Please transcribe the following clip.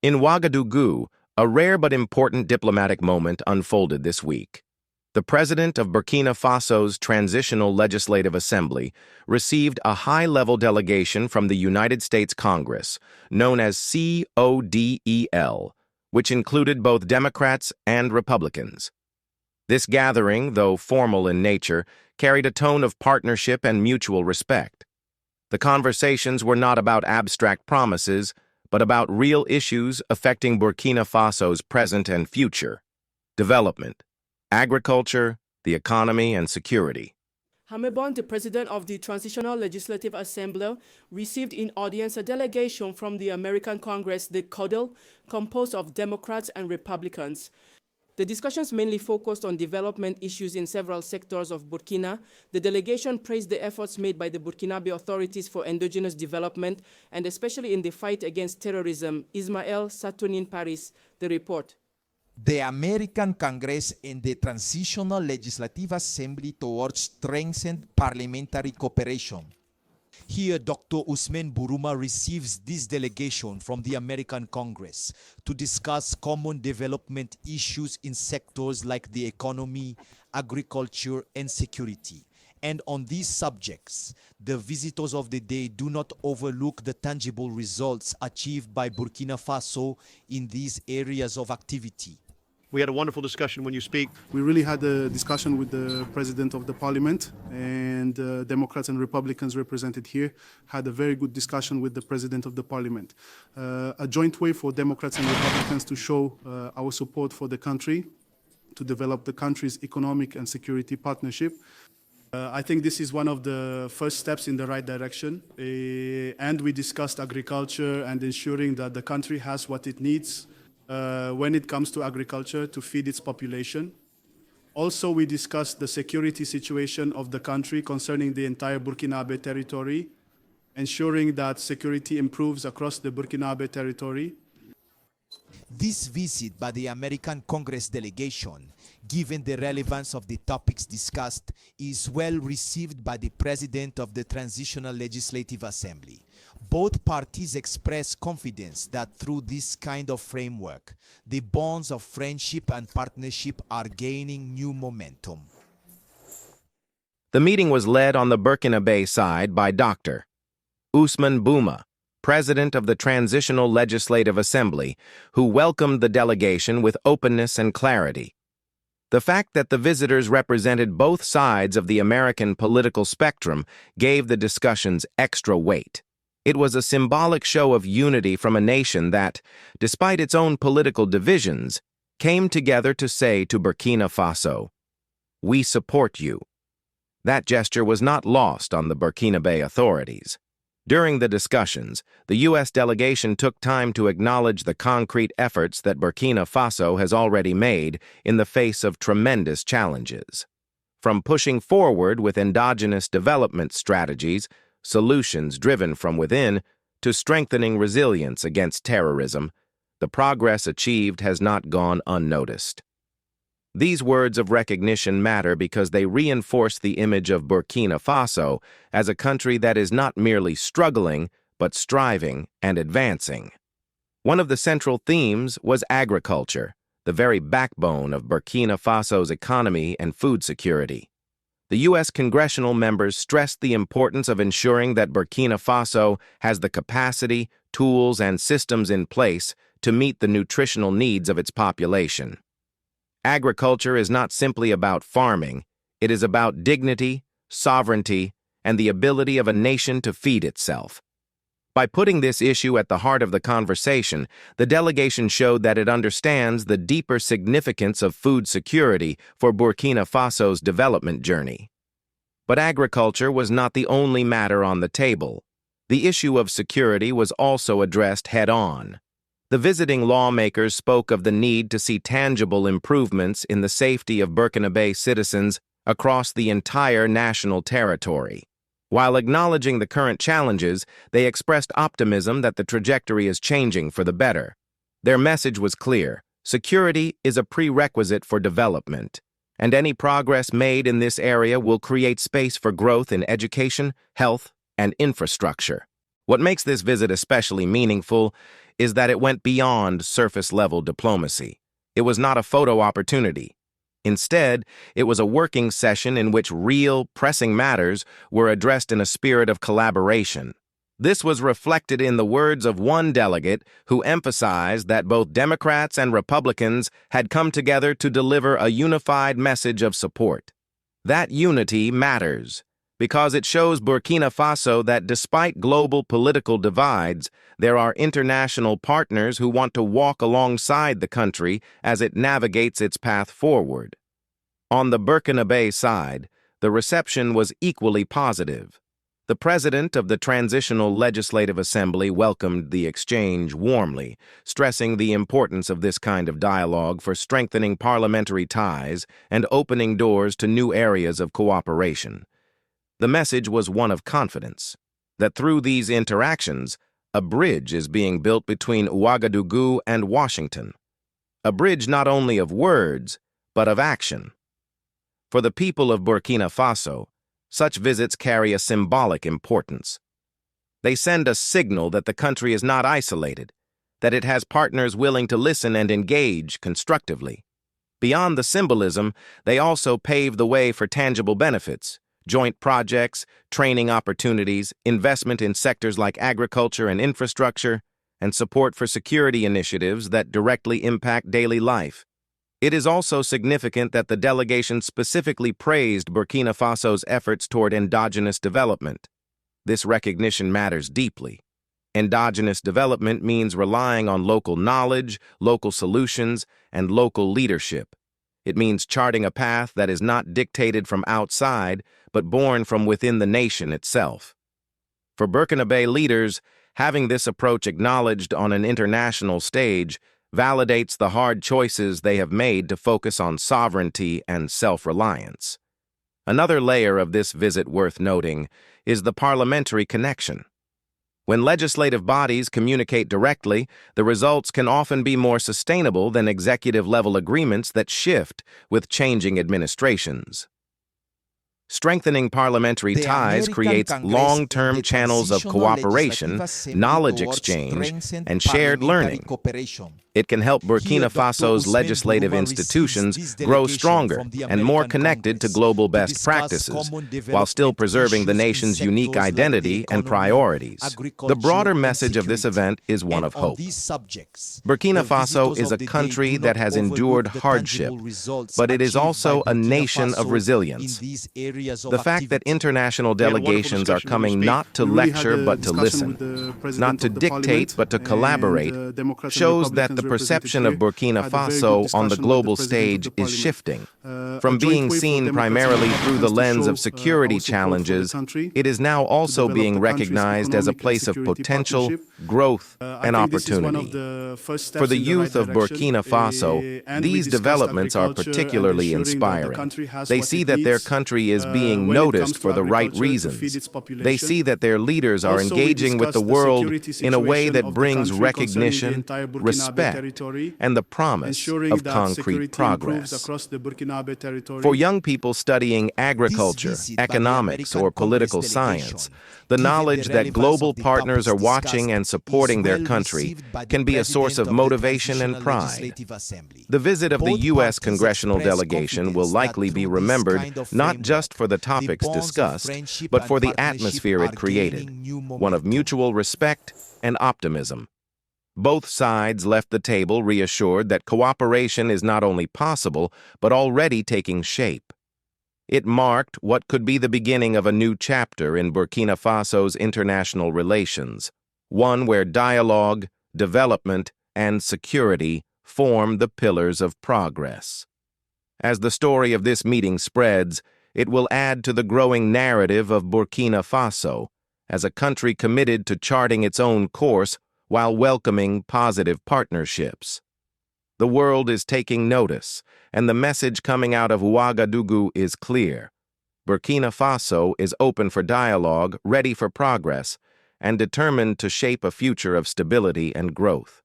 In Ouagadougou, a rare but important diplomatic moment unfolded this week. The president of Burkina Faso's Transitional Legislative Assembly received a high-level delegation from the United States Congress, known as CODEL, which included both Democrats and Republicans. This gathering, though formal in nature, carried a tone of partnership and mutual respect. The conversations were not about abstract promises, but about real issues affecting Burkina Faso's present and future: development, agriculture, the economy, and security. Hamebon, the president of the Transitional Legislative Assembly, received in audience a delegation from the American Congress, the CODEL, composed of Democrats and Republicans. The discussions mainly focused on development issues in several sectors of Burkina. The delegation praised the efforts made by the Burkinabe authorities for endogenous development, and especially in the fight against terrorism. Ismael Satounin Paris, the report. The American Congress and the Transitional Legislative Assembly towards strengthened parliamentary cooperation. Here, Dr. Ousman Bouma receives this delegation from the American Congress to discuss common development issues in sectors like the economy, agriculture, and security. And on these subjects, the visitors of the day do not overlook the tangible results achieved by Burkina Faso in these areas of activity. We had a wonderful discussion when you speak. We really had a discussion with the President of the Parliament, and Democrats and Republicans represented here had a very good discussion with the President of the Parliament. A joint way for Democrats and Republicans to show our support for the country, to develop the country's economic and security partnership. I think this is one of the first steps in the right direction. And we discussed agriculture and ensuring that the country has what it needs when it comes to agriculture to feed its population. Also, we discussed the security situation of the country concerning the entire Burkinabe territory, ensuring that security improves across the Burkinabe territory. This visit by the American Congress delegation, given the relevance of the topics discussed, is well received by the President of the Transitional Legislative Assembly. Both parties express confidence that through this kind of framework, the bonds of friendship and partnership are gaining new momentum. The meeting was led on the Burkinabe side by Dr. Ousman Bouma, president of the Transitional Legislative Assembly, who welcomed the delegation with openness and clarity. The fact that the visitors represented both sides of the American political spectrum gave the discussions extra weight. It was a symbolic show of unity from a nation that, despite its own political divisions, came together to say to Burkina Faso, "We support you." That gesture was not lost on the Burkinabe authorities. During the discussions, the U.S. delegation took time to acknowledge the concrete efforts that Burkina Faso has already made in the face of tremendous challenges. From pushing forward with endogenous development strategies, solutions driven from within, to strengthening resilience against terrorism, the progress achieved has not gone unnoticed. These words of recognition matter because they reinforce the image of Burkina Faso as a country that is not merely struggling, but striving and advancing. One of the central themes was agriculture, the very backbone of Burkina Faso's economy and food security. The U.S. Congressional members stressed the importance of ensuring that Burkina Faso has the capacity, tools, and systems in place to meet the nutritional needs of its population. Agriculture is not simply about farming, it is about dignity, sovereignty, and the ability of a nation to feed itself. By putting this issue at the heart of the conversation, the delegation showed that it understands the deeper significance of food security for Burkina Faso's development journey. But agriculture was not the only matter on the table. The issue of security was also addressed head-on. The visiting lawmakers spoke of the need to see tangible improvements in the safety of Burkinabe citizens across the entire national territory. While acknowledging the current challenges, they expressed optimism that the trajectory is changing for the better. Their message was clear: security is a prerequisite for development, and any progress made in this area will create space for growth in education, health, and infrastructure. What makes this visit especially meaningful is that it went beyond surface-level diplomacy. It was not a photo opportunity. Instead, it was a working session in which real, pressing matters were addressed in a spirit of collaboration. This was reflected in the words of one delegate who emphasized that both Democrats and Republicans had come together to deliver a unified message of support. That unity matters because it shows Burkina Faso that despite global political divides, there are international partners who want to walk alongside the country as it navigates its path forward. On the Burkina side, the reception was equally positive. The president of the Transitional Legislative Assembly welcomed the exchange warmly, stressing the importance of this kind of dialogue for strengthening parliamentary ties and opening doors to new areas of cooperation. The message was one of confidence, that through these interactions, a bridge is being built between Ouagadougou and Washington. A bridge not only of words, but of action. For the people of Burkina Faso, such visits carry a symbolic importance. They send a signal that the country is not isolated, that it has partners willing to listen and engage constructively. Beyond the symbolism, they also pave the way for tangible benefits, joint projects, training opportunities, investment in sectors like agriculture and infrastructure, and support for security initiatives that directly impact daily life. It is also significant that the delegation specifically praised Burkina Faso's efforts toward endogenous development. This recognition matters deeply. Endogenous development means relying on local knowledge, local solutions, and local leadership. It means charting a path that is not dictated from outside, but born from within the nation itself. For Burkina leaders, having this approach acknowledged on an international stage validates the hard choices they have made to focus on sovereignty and self-reliance. Another layer of this visit worth noting is the parliamentary connection. When legislative bodies communicate directly, the results can often be more sustainable than executive-level agreements that shift with changing administrations. Strengthening parliamentary ties creates long-term channels of cooperation, knowledge exchange, and shared learning. It can help Burkina Faso's legislative institutions grow stronger and more connected to global best practices, while still preserving the nation's unique identity and priorities. The broader message of this event is one of hope. Burkina Faso is a country that has endured hardship, but it is also a nation of resilience. The fact that international delegations are coming not to lecture but to listen, not to dictate but to collaborate, shows that the perception of Burkina Faso on the global stage is shifting. From being seen primarily through the lens of security challenges, it is now also being recognized as a place of potential, growth, and opportunity. For the youth of Burkina Faso, these developments are particularly inspiring. They see that their country is being noticed for the right reasons. They see that their leaders are engaging with the world in a way that brings recognition, respect, and the promise of concrete progress. For young people studying agriculture, economics, or political science, the knowledge that global partners are watching and supporting their country can be a source of motivation and pride. The visit of the U.S. Congressional delegation will likely be remembered not just for the topics discussed, but for the atmosphere it created, one of mutual respect and optimism. Both sides left the table reassured that cooperation is not only possible, but already taking shape. It marked what could be the beginning of a new chapter in Burkina Faso's international relations, one where dialogue, development, and security form the pillars of progress. As the story of this meeting spreads, it will add to the growing narrative of Burkina Faso as a country committed to charting its own course while welcoming positive partnerships. The world is taking notice, and the message coming out of Ouagadougou is clear. Burkina Faso is open for dialogue, ready for progress, and determined to shape a future of stability and growth.